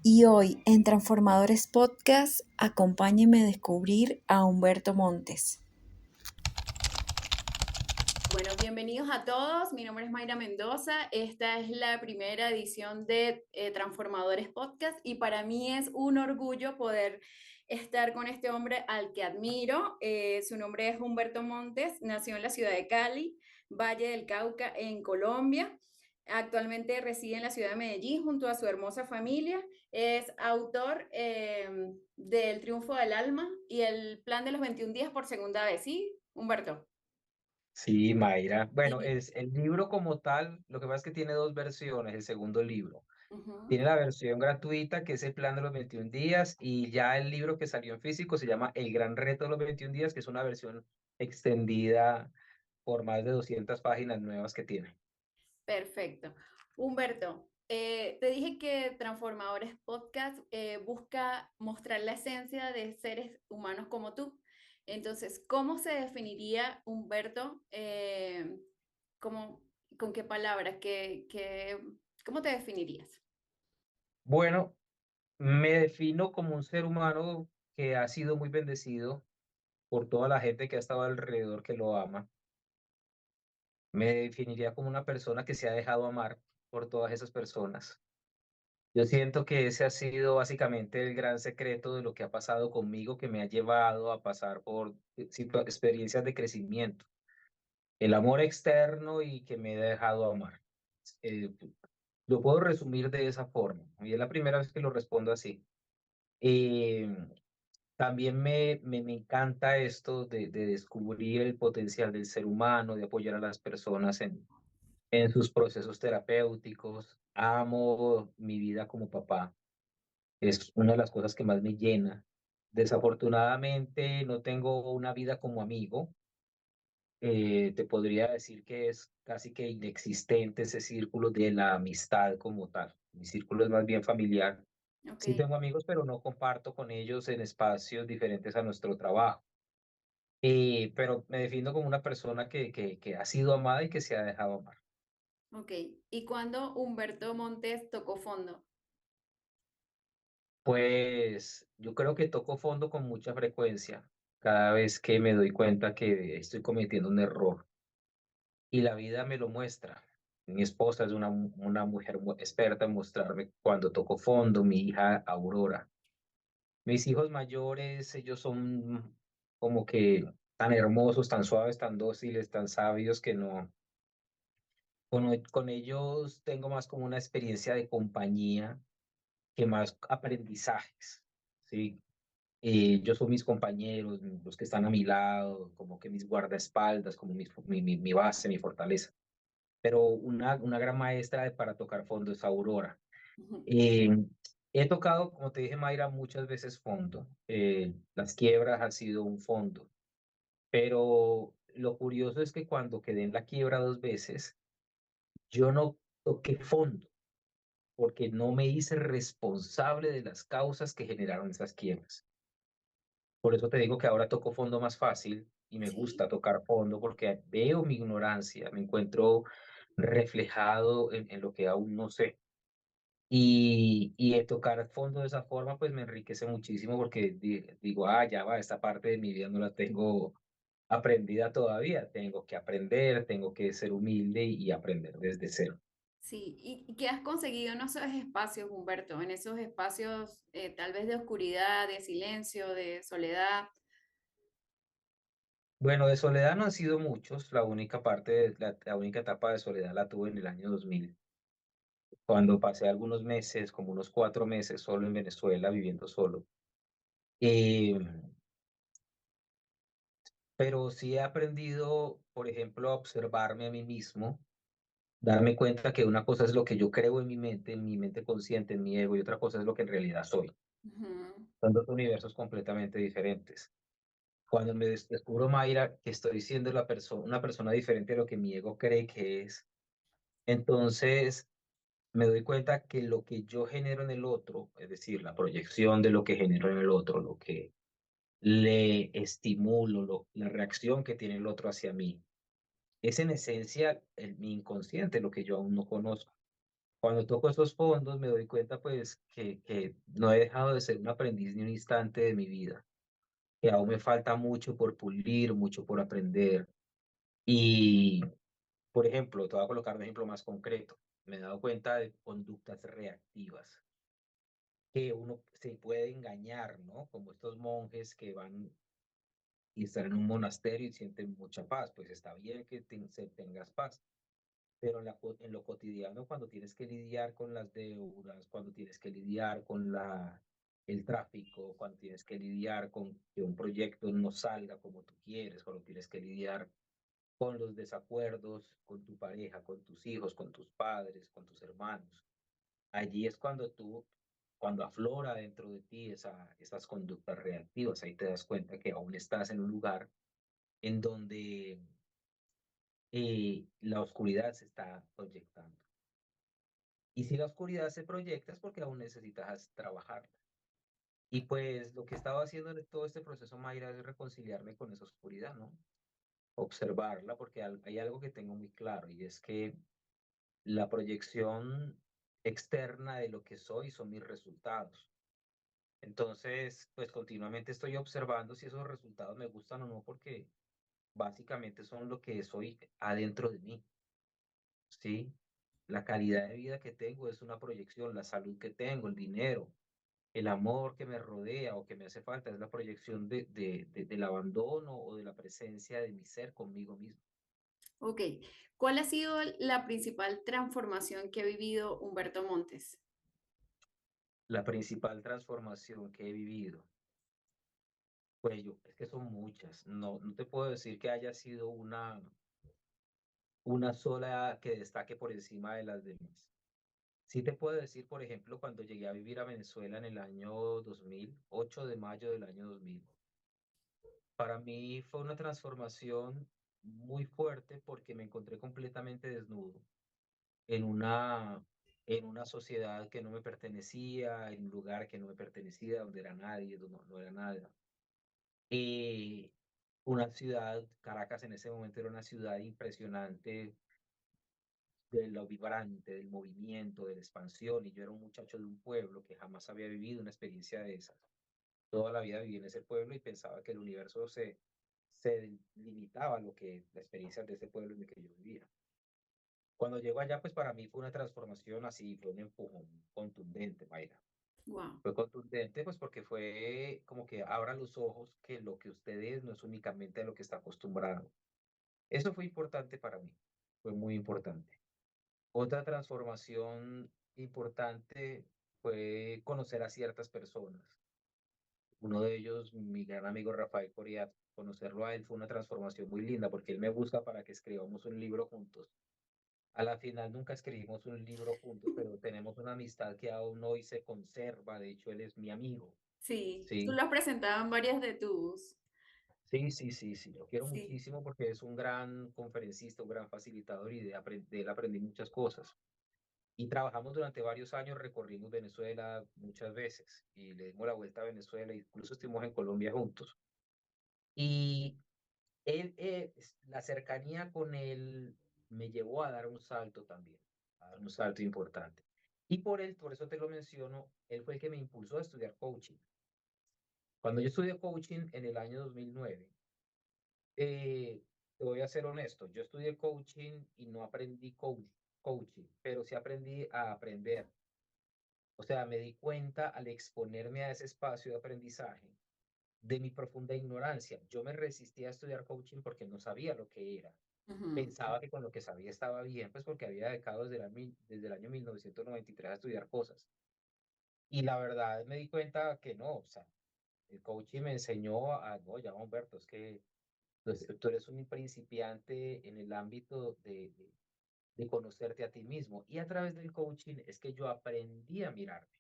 Y hoy en Transformadores Podcast, acompáñenme a descubrir a Humberto Montes. Bueno, bienvenidos a todos. Mi nombre es Mayra Mendoza. Esta es la primera edición de Transformadores Podcast y para mí es un orgullo poder estar con este hombre al que admiro. Su nombre es Humberto Montes, nació en la ciudad de Cali, Valle del Cauca, en Colombia. Actualmente reside en la ciudad de Medellín junto a su hermosa familia. Es autor del Triunfo del Alma y el Plan de los 21 días por segunda vez. ¿Sí, Humberto? Sí, Mayra. Bueno, Sí. es el libro como tal, lo que pasa es que tiene dos versiones, el segundo libro. Ujú. Tiene la versión gratuita, que es el plan de los 21 días, y ya el libro que salió en físico se llama El Gran Reto de los 21 días, que es una versión extendida por más de 200 páginas nuevas que tiene. Perfecto. Humberto, te dije que Transformadores Podcast busca mostrar la esencia de seres humanos como tú. Entonces, ¿cómo se definiría Humberto? ¿Cómo- con qué palabras? ¿Cómo te definirías? Bueno, me defino como un ser humano que ha sido muy bendecido por toda la gente que ha estado alrededor que lo ama. Me definiría como una persona que se ha dejado amar por todas esas personas. Yo siento que ese ha sido básicamente el gran secreto de lo que ha pasado conmigo, que me ha llevado a pasar por experiencias de crecimiento. El amor externo y que me he dejado amar. Eh, lo puedo resumir de esa forma, y es la primera vez que lo respondo así. Eh, También me encanta esto de descubrir el potencial del ser humano, de apoyar a las personas en sus procesos terapéuticos. Amo mi vida como papá. Es una de las cosas que más me llena. Desafortunadamente no tengo una vida como amigo. Te podría decir que es casi que inexistente ese círculo de la amistad como tal. Mi círculo es más bien familiar. Ok. Sí tengo amigos, pero no comparto con ellos en espacios diferentes a nuestro trabajo. Pero me defino como una persona que ha sido amada y que se ha dejado amar. Ok. ¿Y cuándo Humberto Montes tocó fondo? Pues yo creo que toco fondo con mucha frecuencia cada vez que me doy cuenta que estoy cometiendo un error y la vida me lo muestra. Mi esposa es una mujer experta en mostrarme cuando toco fondo, mi hija Aurora. Mis hijos mayores, ellos son como que tan hermosos, tan suaves, tan dóciles, tan sabios que no, con ellos tengo más como una experiencia de compañía que más aprendizajes, ¿sí? Yo soy mis compañeros, los que están a mi lado, como que mis guardaespaldas, como mi base, mi fortaleza. Pero una gran maestra para tocar fondo es Aurora. Ujú. Eh, He tocado, como te dije, Mayra, muchas veces fondo. Las quiebras han sido un fondo. Pero lo curioso es que cuando quedé en la quiebra dos veces, yo no toqué fondo, porque no me hice responsable de las causas que generaron esas quiebras. Por eso te digo que ahora toco fondo más fácil y me Sí. gusta tocar fondo porque veo mi ignorancia, me encuentro reflejado en lo que aún no sé. Y el tocar fondo de esa forma, pues me enriquece muchísimo porque digo, ya va, esta parte de mi vida no la tengo aprendida todavía, tengo que aprender, tengo que ser humilde y aprender desde cero. Sí, ¿y qué has conseguido en esos espacios, Humberto? En esos espacios tal vez de oscuridad, de silencio, de soledad. Bueno, de soledad no han sido muchos, la única parte, la única etapa de soledad la tuve en el año 2000 cuando pasé algunos meses, como unos 4 meses solo en Venezuela, viviendo solo. Eh, pero sí he aprendido, por ejemplo, a observarme a mí mismo, darme cuenta que una cosa es lo que yo creo en mi mente consciente, en mi ego, y otra cosa es lo que en realidad soy. Ujú. Son dos universos completamente diferentes. Cuando me descubro, Mayra, que estoy siendo una persona diferente a lo que mi ego cree que es, entonces me doy cuenta que lo que yo genero en el otro, es decir, la proyección de lo que genero en el otro, lo que le estimulo, la reacción que tiene el otro hacia mí, es en esencia mi inconsciente, lo que yo aún no conozco. Cuando toco esos fondos me doy cuenta pues que no he dejado de ser un aprendiz ni un instante de mi vida, que aún me falta mucho por pulir, mucho por aprender. Y, por ejemplo, te voy a colocar un ejemplo más concreto. Me he dado cuenta de conductas reactivas, que uno se puede engañar, ¿no? Como estos monjes que van y están en un monasterio y sienten mucha paz. Pues está bien que tengas paz, pero en lo cotidiano, cuando tienes que lidiar con las deudas, cuando tienes que lidiar con el tráfico, cuando tienes que lidiar con que un proyecto no salga como tú quieres, cuando tienes que lidiar con los desacuerdos con tu pareja, con tus hijos, con tus padres, con tus hermanos. Allí es cuando aflora dentro de ti esas conductas reactivas, ahí te das cuenta que aún estás en un lugar en donde la oscuridad se está proyectando. Y si la oscuridad se proyecta es porque aún necesitas trabajarla. Y pues lo que estaba haciendo en todo este proceso, Mayra, es reconciliarme con esa oscuridad, ¿no? Observarla, porque hay algo que tengo muy claro y es que la proyección externa de lo que soy son mis resultados. Entonces, pues continuamente estoy observando si esos resultados me gustan o no, porque básicamente son lo que soy adentro de mí, ¿sí? La calidad de vida que tengo es una proyección, la salud que tengo, el dinero, el amor que me rodea o que me hace falta, es la proyección del abandono o de la presencia de mi ser conmigo mismo. Ok, ¿cuál ha sido la principal transformación que ha vivido Humberto Montes? La principal transformación que he vivido, pues es que son muchas, no te puedo decir que haya sido una sola que destaque por encima de las demás. Sí te puedo decir, por ejemplo, cuando llegué a vivir a Venezuela en el año 2000, 8 de mayo del año 2000, para mí fue una transformación muy fuerte porque me encontré completamente desnudo en en una sociedad que no me pertenecía, en un lugar que no me pertenecía, donde era nadie, donde no era nada. Y una ciudad, Caracas en ese momento era una ciudad impresionante de lo vibrante, del movimiento, de la expansión, y yo era un muchacho de un pueblo que jamás había vivido una experiencia de esas. Toda la vida viví en ese pueblo y pensaba que el universo se limitaba a lo que la experiencia de ese pueblo en el que yo vivía. Cuando llego allá, pues para mí fue una transformación así, fue un empujón contundente, Mayra. Wow. Fue contundente, pues porque fue como que abra los ojos que lo que usted es no es únicamente a lo que está acostumbrado. Eso fue importante para mí, fue muy importante. Otra transformación importante fue conocer a ciertas personas. Uno de ellos, mi gran amigo Rafael Coria, conocerlo a él fue una transformación muy linda porque él me busca para que escribamos un libro juntos. A la final nunca escribimos un libro juntos, pero tenemos una amistad que aún hoy se conserva. De hecho, él es mi amigo. Sí, tú Sí, lo has presentado en varias de tus... sí. Lo quiero Sí, muchísimo porque es un gran conferencista, un gran facilitador y de él aprendí muchas cosas. Y trabajamos durante varios años, recorrimos Venezuela muchas veces y le dimos la vuelta a Venezuela, incluso estuvimos en Colombia juntos. Y la cercanía con él me llevó a dar un salto también, a dar un salto importante. Y por eso te lo menciono, él fue el que me impulsó a estudiar coaching. Cuando yo estudié coaching en el año 2009, eh, te voy a ser honesto, yo estudié coaching y no aprendí coaching, pero sí aprendí a aprender. O sea, me di cuenta al exponerme a ese espacio de aprendizaje de mi profunda ignorancia. Yo me resistía a estudiar coaching porque no sabía lo que era. ujú, Pensaba que con lo que sabía estaba bien, pues porque había dedicado desde el año 1993 a estudiar cosas. Y la verdad me di cuenta que no, o sea, el coaching me enseñó no, ya Humberto, es que pues, tú eres un principiante en el ámbito de conocerte a ti mismo. Y a través del coaching es que yo aprendí a mirarme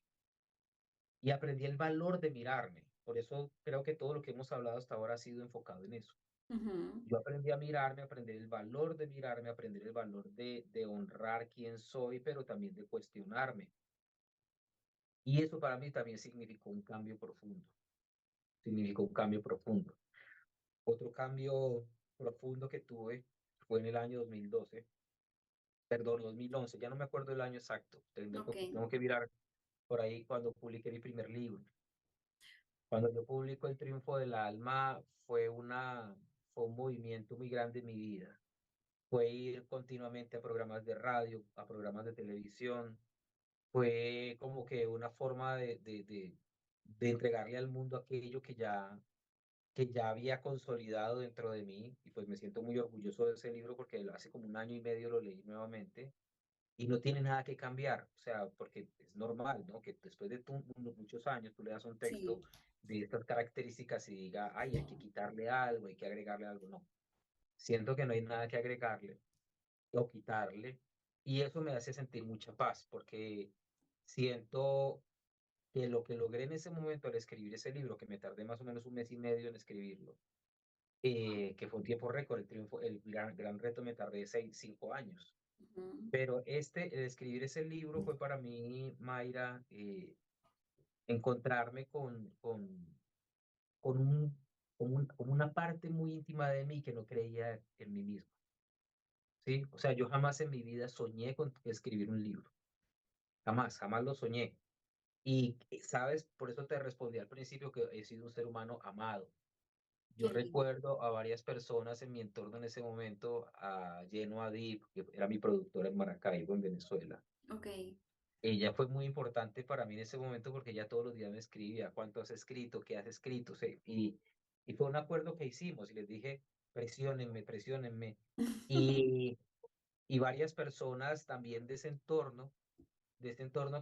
y aprendí el valor de mirarme. Por eso creo que todo lo que hemos hablado hasta ahora ha sido enfocado en eso. ujú, Yo aprendí a mirarme, a aprender el valor de mirarme, a aprender el valor de honrar quién soy, pero también de cuestionarme. Y eso para mí también significó un cambio profundo. Significó un cambio profundo. Otro cambio profundo que tuve fue en el año 2012, perdón, 2011, ya no me acuerdo el año exacto, Ok, tengo que mirar por ahí cuando publiqué mi primer libro. Cuando yo publico El Triunfo del Alma fue un movimiento muy grande en mi vida. Fue ir continuamente a programas de radio, a programas de televisión. Fue como que una forma de entregarle al mundo aquello que ya había consolidado dentro de mí. Y pues me siento muy orgulloso de ese libro porque hace como un año y medio lo leí nuevamente y no tiene nada que cambiar, o sea, porque es normal, ¿no? Que después de muchos años tú le das un texto sí, de estas características y diga, ay, hay que quitarle algo, hay que agregarle algo. No, siento que no hay nada que agregarle o quitarle y eso me hace sentir mucha paz porque siento que lo que logré en ese momento al escribir ese libro, que me tardé más o menos un mes y medio en escribirlo, que fue un tiempo récord, el triunfo, el gran reto me tardé 5 años. ujú, Pero el escribir ese libro fue para mí, Mayra, encontrarme con con una parte muy íntima de mí que no creía en mí mismo, ¿sí? O sea, yo jamás en mi vida soñé con escribir un libro, jamás, jamás lo soñé. Y, ¿sabes? Por eso te respondí al principio que he sido un ser humano amado. Yo qué lindo. recuerdo a varias personas en mi entorno en ese momento, a Lleno Adib, que era mi productora en Maracaibo, en Venezuela. Ok, Ella fue muy importante para mí en ese momento porque ella todos los días me escribía cuánto has escrito, qué has escrito, y fue un acuerdo que hicimos y les dije, presiónenme, presiónenme. Y, y varias personas también de ese entorno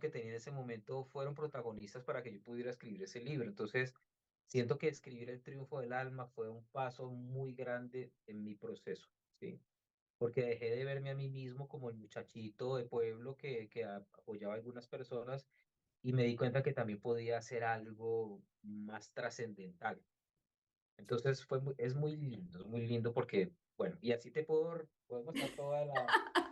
que tenía en ese momento, fueron protagonistas para que yo pudiera escribir ese libro. Entonces, siento que escribir El Triunfo del Alma fue un paso muy grande en mi proceso, ¿sí? Porque dejé de verme a mí mismo como el muchachito de pueblo que apoyaba a algunas personas y me di cuenta que también podía hacer algo más trascendental. Entonces es muy lindo porque, bueno, y así podemos estar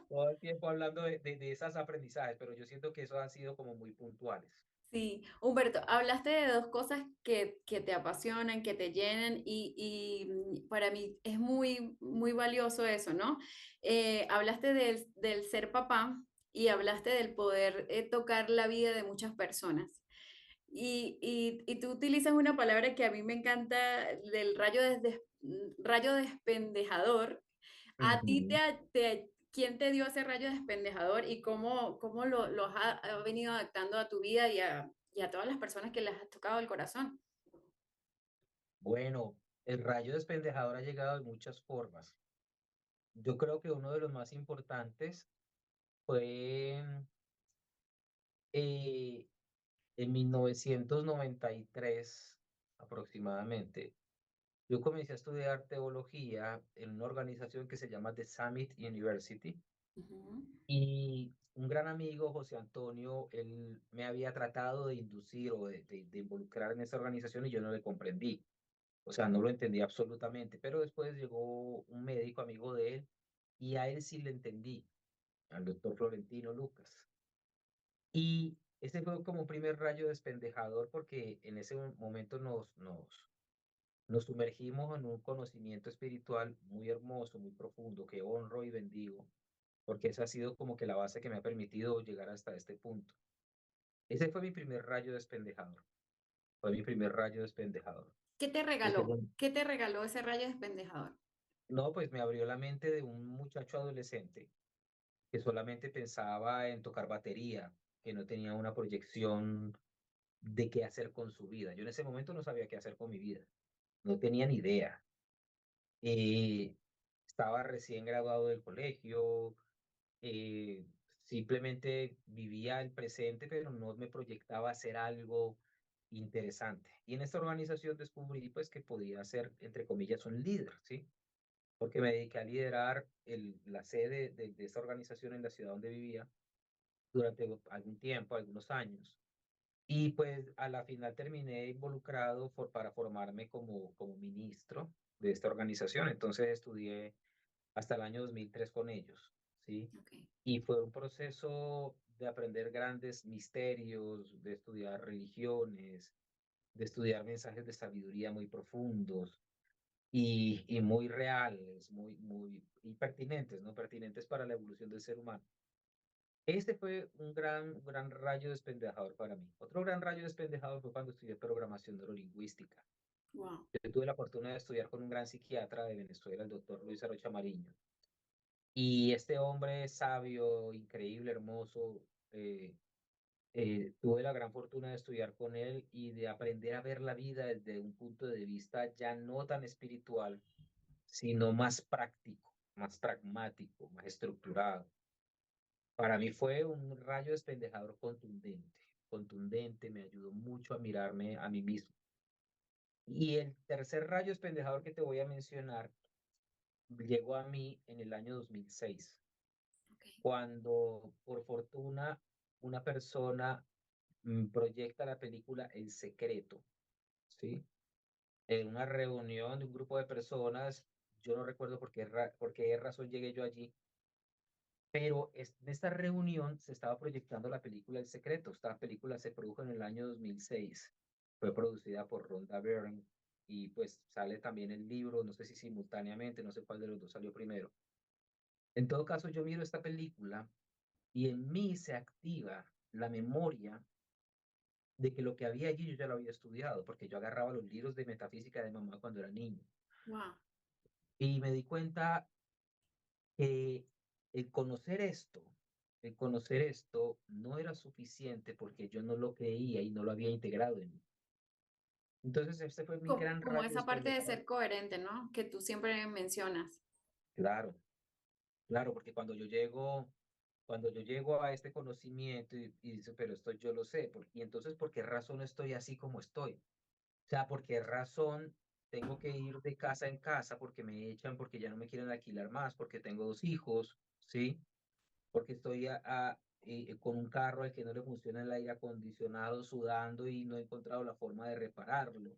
todo el tiempo hablando de esos aprendizajes, pero yo siento que esos han sido como muy puntuales. sí. Humberto, hablaste de dos cosas que te apasionan, que te llenan y para mí es muy, muy valioso eso, ¿no? Hablaste del ser papá y hablaste del poder tocar la vida de muchas personas. Y tú utilizas una palabra que a mí me encanta, del rayo despendejador. ¿A ti Ujú. quién te dio ese rayo despendejador y cómo lo has venido adaptando a tu vida y a todas las personas que les has tocado el corazón? Bueno, el rayo despendejador ha llegado de muchas formas. Yo creo que uno de los más importantes fue eh, en 1993 aproximadamente. Yo comencé a estudiar teología en una organización que se llama The Summit University Ujú, y un gran amigo, José Antonio, él me había tratado de inducir o de involucrar en esa organización y yo no le comprendí. O sea, no lo entendí absolutamente, pero después llegó un médico amigo de él y a él sí le entendí, al doctor Florentino Lucas. Y ese fue como un primer rayo despendejador porque en ese momento nos sumergimos en un conocimiento espiritual muy hermoso, muy profundo, que honro y bendigo, porque esa ha sido como que la base que me ha permitido llegar hasta este punto. Ese fue mi primer rayo despendejador, fue mi primer rayo despendejador. ¿Qué te El regaló? segundo, ¿Qué te regaló ese rayo despendejador? no, pues me abrió la mente de un muchacho adolescente que solamente pensaba en tocar batería, que no tenía una proyección de qué hacer con su vida. Yo en ese momento no sabía qué hacer con mi vida, no tenía ni idea. Eh, Estaba recién graduado del colegio, eh, simplemente vivía el presente, pero no me proyectaba a hacer algo interesante. Y en esta organización descubrí pues que podía ser, entre comillas, un líder, ¿sí? Porque me dediqué a liderar la sede de esta organización en la ciudad donde vivía durante algún tiempo, algunos años. Y pues a la final terminé involucrado para formarme como ministro de esta organización. Entonces estudié hasta el año 2003 con ellos, ¿sí? Ok. Y fue un proceso de aprender grandes misterios, de estudiar religiones, de estudiar mensajes de sabiduría muy profundos. y muy reales, y pertinentes, ¿no? Pertinentes para la evolución del ser humano. Este fue un gran rayo despendejador para mí. Otro gran rayo despendejador fue cuando estudié programación neurolingüística. Wow. Yo tuve la fortuna de estudiar con un gran psiquiatra de Venezuela, el doctor Luis Arocha Mariño. Y este hombre sabio, increíble, hermoso, tuve la gran fortuna de estudiar con él y de aprender a ver la vida desde un punto de vista ya no tan espiritual, sino más práctico, más pragmático, más estructurado. Para mí fue un rayo despendejador contundente, contundente, me ayudó mucho a mirarme a mí mismo. Y el tercer rayo despendejador que te voy a mencionar llegó a mí en el año 2006, Okay. cuando por fortuna una persona proyecta la película El Secreto, ¿sí? En una reunión de un grupo de personas, yo no recuerdo por qué razón llegué yo allí, pero en esta reunión se estaba proyectando la película El Secreto. Esta película se produjo en el año 2006. Fue producida por Rhonda Byrne y pues sale también el libro, no sé si simultáneamente, no sé cuál de los dos salió primero. En todo caso, yo miro esta película y en mí se activa la memoria de que lo que había allí yo ya lo había estudiado, porque yo agarraba los libros de metafísica de mamá cuando era niño. Wow. Y me di cuenta que el conocer esto no era suficiente porque yo no lo creía y no lo había integrado en mí. Entonces, este fue mi gran Como rayo esa parte de despendejador. ser coherente, ¿no? Que tú siempre mencionas. Claro, claro, porque cuando yo llego a este conocimiento y dice, pero esto yo lo sé, y entonces, ¿por qué razón estoy así como estoy? O sea, ¿por qué razón tengo que ir de casa en casa porque me echan, porque ya no me quieren alquilar más, porque tengo dos hijos, ¿sí? Porque estoy con un carro al que no le funciona el aire acondicionado, sudando y no he encontrado la forma de repararlo.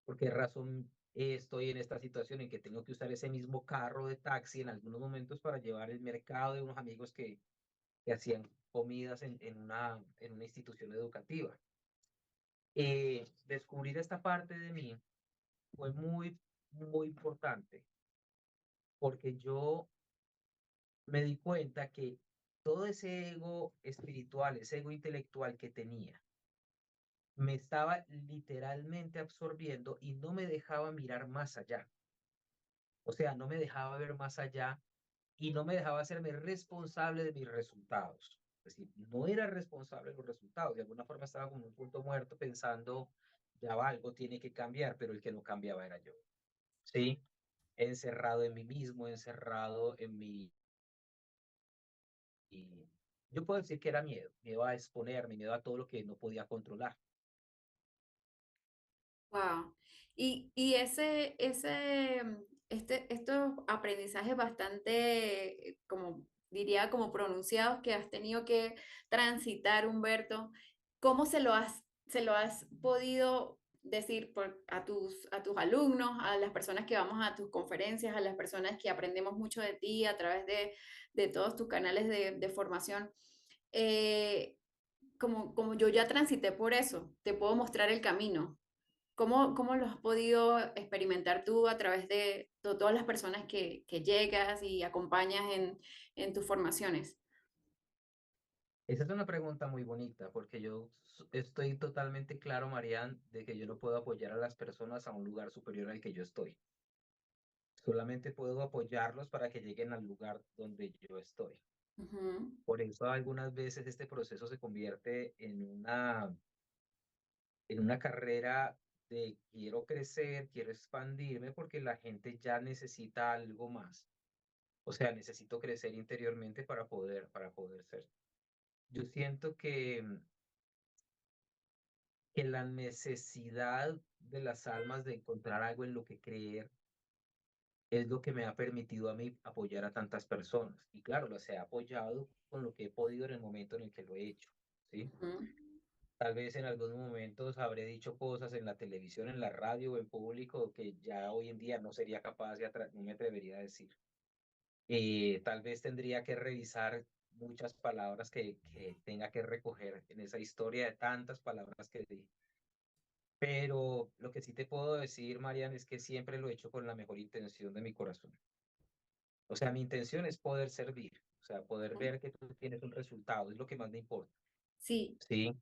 ¿Por qué razón estoy en esta situación en que tengo que usar ese mismo carro de taxi en algunos momentos para llevar el mercado de unos amigos que hacían comidas en una institución educativa? Descubrir esta parte de mí fue muy importante porque yo me di cuenta que todo ese ego espiritual, ese ego intelectual que tenía, me estaba literalmente absorbiendo y no me dejaba mirar más allá. O sea, no me dejaba ver más allá y no me dejaba hacerme responsable de mis resultados. Es decir, no era responsable de los resultados. De alguna forma estaba como un punto muerto pensando, ya va, algo tiene que cambiar, pero el que no cambiaba era yo. ¿Sí? Encerrado en mí mismo, encerrado en mi. Y yo puedo decir que era miedo, miedo a exponerme, miedo a todo lo que no podía controlar. Wow. Y estos aprendizajes bastante, como diría, como pronunciados que has tenido que transitar, Humberto, ¿cómo se lo has podido decir a tus alumnos, a las personas que vamos a tus conferencias, a las personas que aprendemos mucho de ti a través de todos tus canales de formación? Eh, como yo ya transité por eso, te puedo mostrar el camino. ¿Cómo lo has podido experimentar tú a través de todas las personas que llegas y acompañas en tus formaciones? Esa es una pregunta muy bonita porque estoy totalmente claro, Marian, de que yo no puedo apoyar a las personas a un lugar superior al que yo estoy. Solamente puedo apoyarlos para que lleguen al lugar donde yo estoy. Ujú. Por eso algunas veces este proceso se convierte en una carrera de quiero crecer, quiero expandirme porque la gente ya necesita algo más. O sea, necesito crecer interiormente para poder ser. Yo siento que la necesidad de las almas de encontrar algo en lo que creer es lo que me ha permitido a mí apoyar a tantas personas. Y claro, las he apoyado con lo que he podido en el momento en el que lo he hecho, ¿sí? Ujú. Tal vez en algunos momentos habré dicho cosas en la televisión, en la radio o en público que ya hoy en día no sería capaz no me atrevería a decir. Tal vez tendría que revisar muchas palabras que tenga que recoger en esa historia de tantas palabras que di. Pero lo que sí te puedo decir, Marian, es que siempre lo he hecho con la mejor intención de mi corazón. O sea, mi intención es poder servir, o sea, poder ver que tú tienes un resultado, es lo que más me importa. Sí, Sí,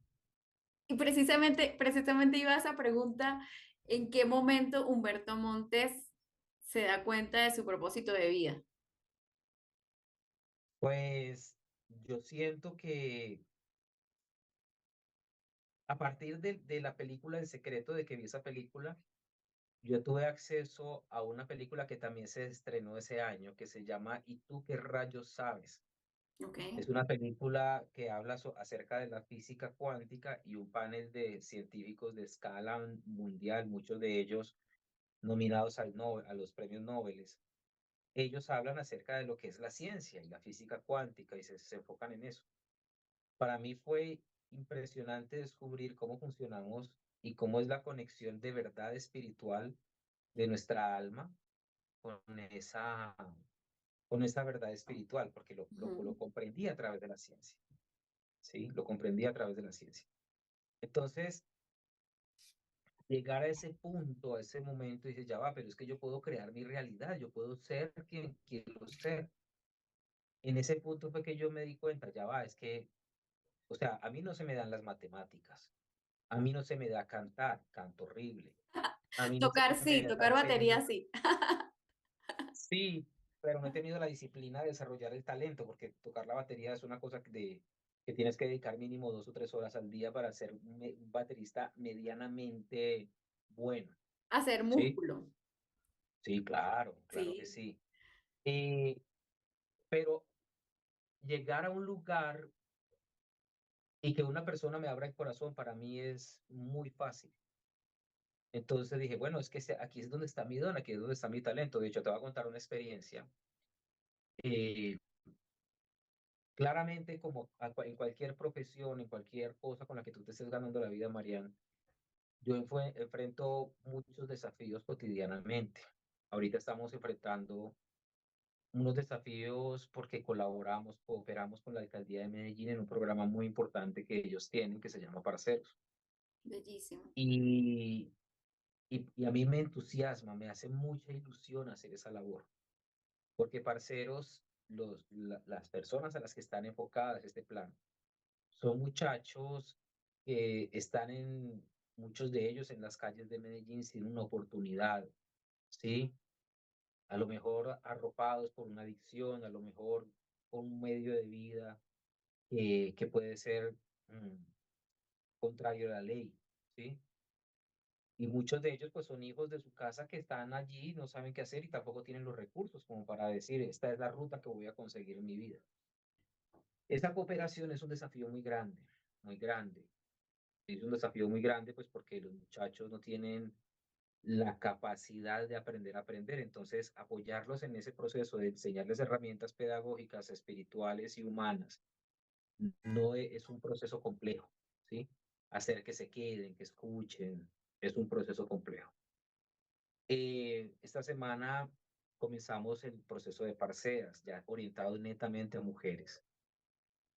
y precisamente iba a esa pregunta, ¿en qué momento Humberto Montes se da cuenta de su propósito de vida? pues yo siento que a partir de la película El Secreto, de que vi esa película, yo tuve acceso a una película que también se estrenó ese año, que se llama ¿Y tú qué rayos sabes? Ok, Es una película que habla acerca de la física cuántica y un panel de científicos de escala mundial, muchos de ellos nominados a los premios Nobel. Ellos hablan acerca de lo que es la ciencia y la física cuántica y se enfocan en eso. Para mí fue impresionante descubrir cómo funcionamos y cómo es la conexión de verdad espiritual de nuestra alma con con esa verdad espiritual, porque lo ujú, comprendí a través de la ciencia, ¿sí? Lo comprendí a través de la ciencia. Entonces, llegar a ese punto, a ese momento, y dices, ya va, pero es que yo puedo crear mi realidad, yo puedo ser quien quiero ser. En ese punto fue que yo me di cuenta, ya va, es que, o sea, a mí no se me dan las matemáticas, a mí no se me da cantar, canto horrible, a mí no se tocar me sí, da tocar hacer batería sí. sí, pero no he tenido la disciplina de desarrollar el talento, porque tocar la batería es una cosa que tienes que dedicar mínimo 2 o 3 horas al día para ser un baterista medianamente bueno, Hacer ¿sí? músculo, Sí, claro, claro que sí. sí. Pero llegar a un lugar y que una persona me abra el corazón para mí es muy fácil. Entonces dije, bueno, es que aquí es donde está mi don, aquí es donde está mi talento. De hecho, te voy a contar una experiencia. Eh, Claramente, como en cualquier profesión, en cualquier cosa con la que tú te estés ganando la vida, Marian, yo enfrento muchos desafíos cotidianamente. Ahorita estamos enfrentando unos desafíos porque cooperamos con la alcaldía de Medellín en un programa muy importante que ellos tienen que se llama Parceros. Bellísimo. Y, y a mí me entusiasma, me hace mucha ilusión hacer esa labor, porque Parceros, las personas a las que están enfocadas este plan, son muchachos que están muchos de ellos en las calles de Medellín sin una oportunidad, ¿sí? A lo mejor arropados por una adicción, a lo mejor con un medio de vida que puede ser mm, contrario a la ley, ¿sí? Y muchos de ellos pues son hijos de su casa que están allí, no saben qué hacer y tampoco tienen los recursos como para decir, esta es la ruta que voy a conseguir en mi vida. Esa cooperación es un desafío muy grande, muy grande. Es un desafío muy grande pues porque los muchachos no tienen la capacidad de aprender a aprender. Entonces, apoyarlos en ese proceso de enseñarles herramientas pedagógicas, espirituales y humanas, no es un proceso complejo, ¿sí? Hacer que se queden, que escuchen, es un proceso complejo. Esta semana comenzamos el proceso de parceras, ya orientado netamente a mujeres.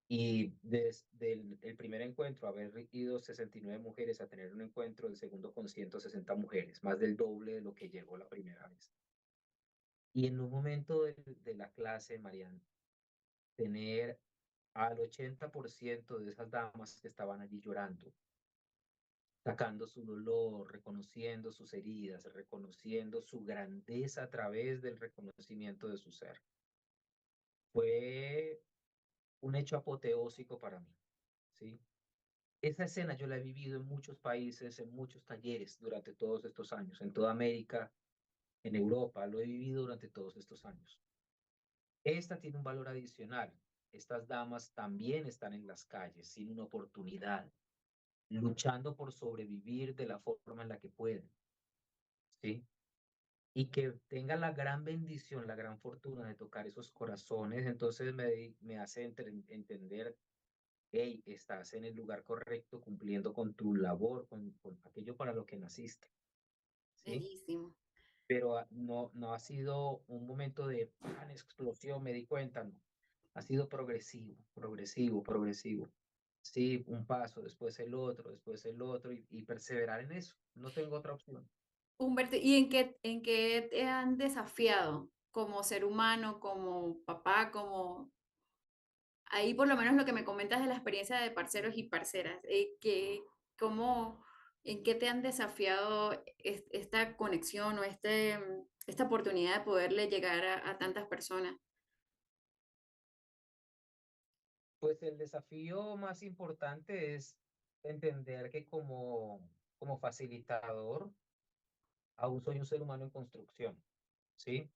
Y desde el primer encuentro, haber ido 69 mujeres a tener un encuentro, el segundo con 160 mujeres, más del doble de lo que llegó la primera vez. Y en un momento de la clase, Mariana, tener al 80% de esas damas que estaban allí llorando, sacando su dolor, reconociendo sus heridas, reconociendo su grandeza a través del reconocimiento de su ser. Fue un hecho apoteósico para mí, ¿sí? Esa escena yo la he vivido en muchos países, en muchos talleres durante todos estos años, en toda América, en Europa, lo he vivido durante todos estos años. Esta tiene un valor adicional. Estas damas también están en las calles, sin una oportunidad, luchando por sobrevivir de la forma en la que pueden, ¿sí? Y que tengan la gran bendición, la gran fortuna de tocar esos corazones, entonces me hace entender, hey, estás en el lugar correcto, cumpliendo con tu labor, con aquello para lo que naciste, ¿sí? Bellísimo. Pero no ha sido un momento de ¡pan! Explosión, me di cuenta, no. Ha sido progresivo, progresivo, progresivo. Sí, un paso, después el otro y perseverar en eso. No tengo otra opción. Humberto, ¿y en qué te han desafiado como ser humano, como papá, como ahí por lo menos lo que me comentas de la experiencia de parceros y parceras, cómo, en qué te han desafiado esta conexión o esta oportunidad de poderle llegar a tantas personas? Pues el desafío más importante es entender que como facilitador aún soy un ser humano en construcción, ¿sí?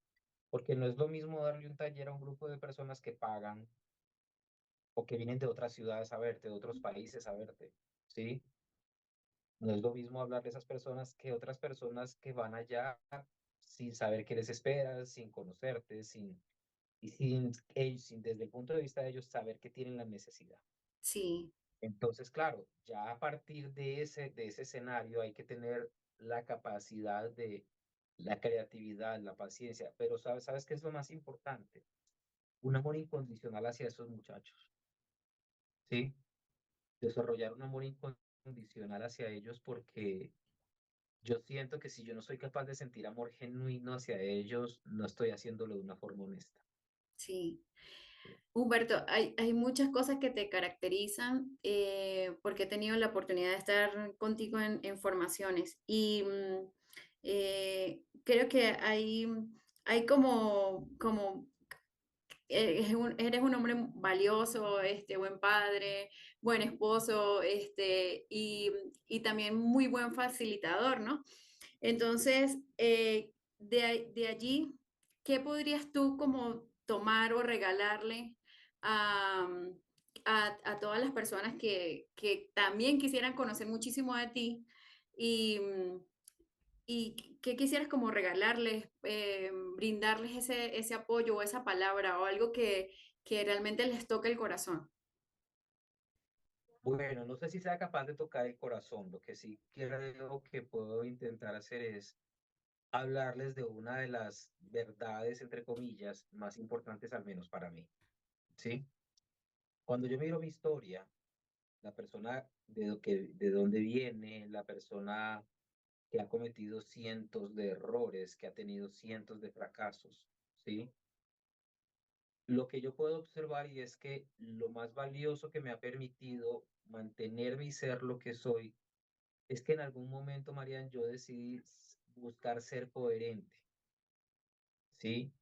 Porque no es lo mismo darle un taller a un grupo de personas que pagan o que vienen de otras ciudades a verte, de otros países a verte, ¿sí? No es lo mismo hablar de esas personas que otras personas que van allá sin saber qué les espera, sin conocerte, y sin desde el punto de vista de ellos saber que tienen la necesidad. Sí, Entonces, claro, ya a partir de ese escenario hay que tener la capacidad de la creatividad, la paciencia, pero ¿sabes qué es lo más importante? Un amor incondicional hacia esos muchachos, ¿sí? Desarrollar un amor incondicional hacia ellos porque yo siento que si yo no soy capaz de sentir amor genuino hacia ellos, no estoy haciéndolo de una forma honesta. sí. Humberto, hay muchas cosas que te caracterizan porque he tenido la oportunidad de estar contigo en formaciones y creo que hay como eres un hombre valioso, buen padre, buen esposo, y también muy buen facilitador, ¿no? Entonces, de allí, ¿qué podrías tú como tomar o regalarle a, a todas las personas que también quisieran conocer muchísimo de ti y, y qué quisieras como regalarles, brindarles ese apoyo o esa palabra o algo que realmente les toque el corazón? Bueno, no sé si sea capaz de tocar el corazón. Lo que sí creo que puedo intentar hacer es hablarles de una de las verdades, entre comillas, más importantes, al menos para mí, ¿sí? Cuando yo miro mi historia, la persona de dónde viene, la persona que ha cometido cientos de errores, que ha tenido cientos de fracasos, ¿sí? Lo que yo puedo observar y es que lo más valioso que me ha permitido mantenerme y ser lo que soy es que en algún momento, Marian, yo decidí buscar ser coherente, ¿sí?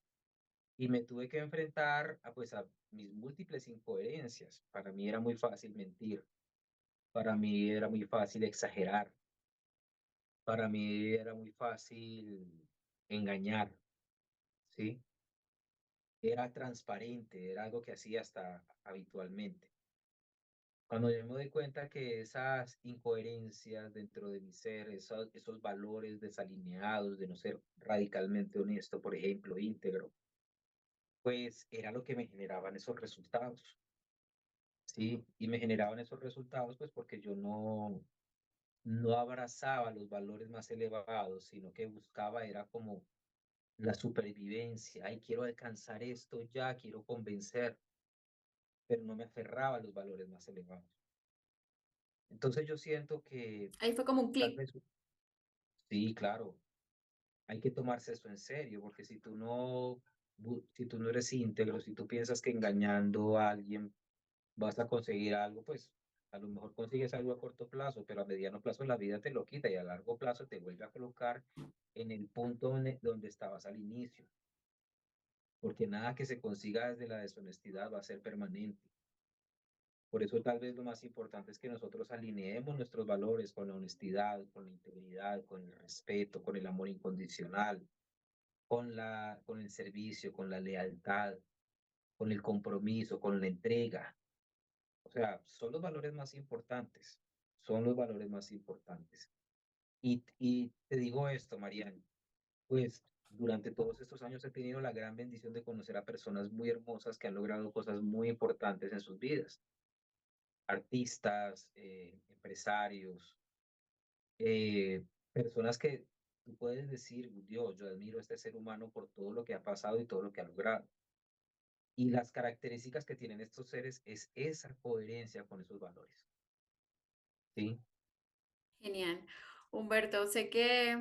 Y me tuve que enfrentar a mis múltiples incoherencias. Para mí era muy fácil mentir, para mí era muy fácil exagerar, para mí era muy fácil engañar, ¿sí? Era transparente, era algo que hacía hasta habitualmente. Cuando yo me doy cuenta que esas incoherencias dentro de mi ser, esos valores desalineados de no ser radicalmente honesto, por ejemplo, íntegro, pues era lo que me generaban esos resultados, ¿sí? Y me generaban esos resultados pues porque yo no abrazaba los valores más elevados, sino que buscaba era como la supervivencia. Ay, quiero alcanzar esto ya, quiero convencer, pero no me aferraba a los valores más elevados. Entonces yo siento que Ahí fue como un tal clic. vez, sí, claro, hay que tomarse eso en serio, porque si tú no eres íntegro, si tú piensas que engañando a alguien vas a conseguir algo, pues a lo mejor consigues algo a corto plazo, pero a mediano plazo la vida te lo quita y a largo plazo te vuelve a colocar en el punto donde estabas al inicio, porque nada que se consiga desde la deshonestidad va a ser permanente. Por eso tal vez lo más importante es que nosotros alineemos nuestros valores con la honestidad, con la integridad, con el respeto, con el amor incondicional, con el servicio, con la lealtad, con el compromiso, con la entrega. O sea, son los valores más importantes, son los valores más importantes. Y te digo esto, Mariana, pues durante todos estos años he tenido la gran bendición de conocer a personas muy hermosas que han logrado cosas muy importantes en sus vidas. Artistas, empresarios, personas que tú puedes decir, Dios, yo admiro a este ser humano por todo lo que ha pasado y todo lo que ha logrado. Y las características que tienen estos seres es esa coherencia con esos valores, ¿sí? Genial. Humberto, sé que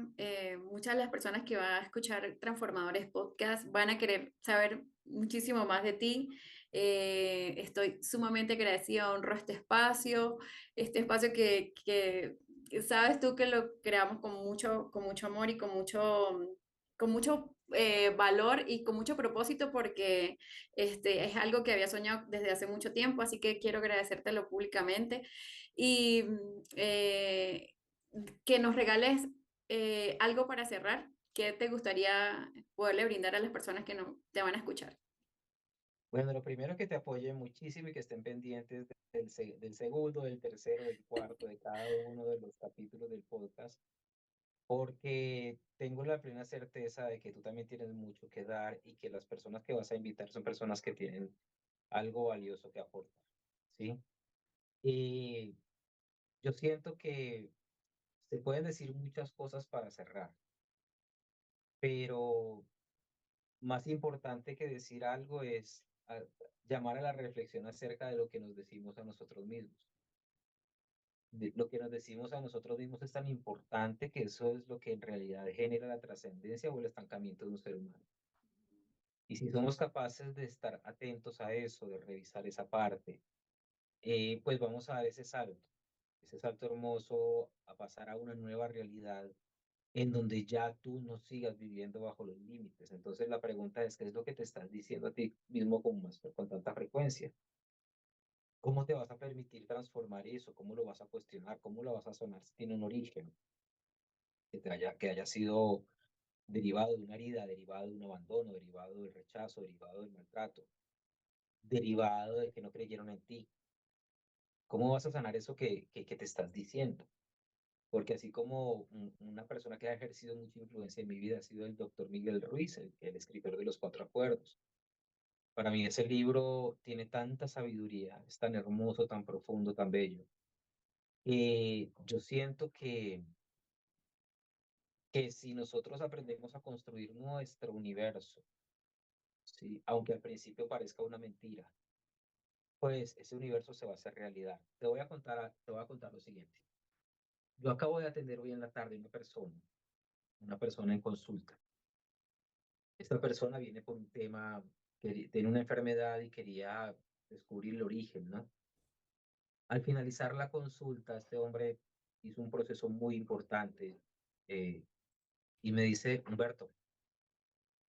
muchas de las personas que van a escuchar Transformadores Podcast van a querer saber muchísimo más de ti. Estoy sumamente agradecida, honro este espacio que sabes tú que lo creamos con mucho amor y con mucho valor y con mucho propósito porque es algo que había soñado desde hace mucho tiempo, así que quiero agradecértelo públicamente. Y que nos regales algo para cerrar. ¿Qué te gustaría poderle brindar a las personas que no te van a escuchar? Bueno, lo primero que te apoyen muchísimo y que estén pendientes del segundo, del tercero, del cuarto, de cada uno de los capítulos del podcast, porque tengo la plena certeza de que tú también tienes mucho que dar y que las personas que vas a invitar son personas que tienen algo valioso que aportar, ¿sí? Y yo siento que se pueden decir muchas cosas para cerrar, pero más importante que decir algo es llamar a la reflexión acerca de lo que nos decimos a nosotros mismos. Lo que nos decimos a nosotros mismos es tan importante que eso es lo que en realidad genera la trascendencia o el estancamiento de un ser humano. Y si somos capaces de estar atentos a eso, de revisar esa parte, pues vamos a dar ese salto hermoso a pasar a una nueva realidad en donde ya tú no sigas viviendo bajo los límites. Entonces la pregunta es, ¿qué es lo que te estás diciendo a ti mismo con tanta frecuencia? ¿Cómo te vas a permitir transformar eso? ¿Cómo lo vas a cuestionar? ¿Cómo lo vas a sonar si tiene un origen que haya sido derivado de una herida, derivado de un abandono, derivado del rechazo, derivado del maltrato, derivado de que no creyeron en ti? ¿Cómo vas a sanar eso que te estás diciendo? Porque así como una persona que ha ejercido mucha influencia en mi vida ha sido el doctor Miguel Ruiz, el escritor de los Cuatro Acuerdos. Para mí ese libro tiene tanta sabiduría, es tan hermoso, tan profundo, tan bello. Yo siento que si nosotros aprendemos a construir nuestro universo, ¿sí? Aunque al principio parezca una mentira, pues ese universo se va a hacer realidad. Te voy a contar lo siguiente. Yo acabo de atender hoy en la tarde una persona en consulta. Esta persona viene por un tema, que tiene una enfermedad y quería descubrir el origen, ¿no? Al finalizar la consulta, este hombre hizo un proceso muy importante eh, y me dice, Humberto,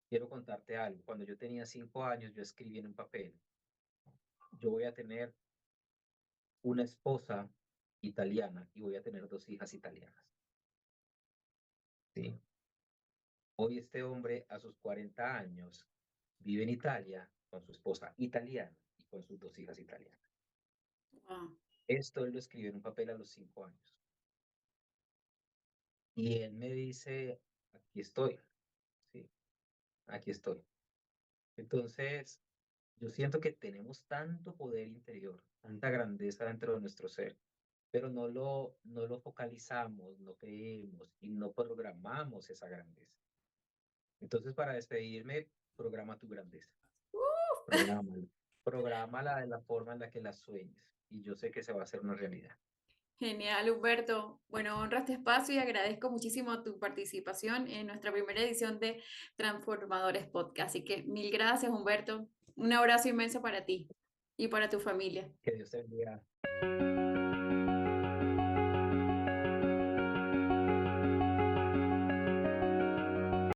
quiero contarte algo. Cuando yo tenía 5 años, yo escribí en un papel, yo voy a tener una esposa italiana y voy a tener 2 hijas italianas. ¿Sí? Hoy este hombre a sus 40 años vive en Italia con su esposa italiana y con sus 2 hijas italianas. Wow. Esto él lo escribió en un papel a los 5 años. Y él me dice, aquí estoy, sí, aquí estoy. Entonces, yo siento que tenemos tanto poder interior, tanta grandeza dentro de nuestro ser, pero no lo focalizamos, no creemos y no programamos esa grandeza. Entonces, para despedirme, programa tu grandeza, prográmala, prográmala de la forma en la que la sueñes y yo sé que se va a hacer una realidad. Genial, Humberto. Bueno, honro este espacio y agradezco muchísimo tu participación en nuestra primera edición de Transformadores Podcast. Así que mil gracias, Humberto. Un abrazo inmenso para ti y para tu familia. Que Dios te bendiga.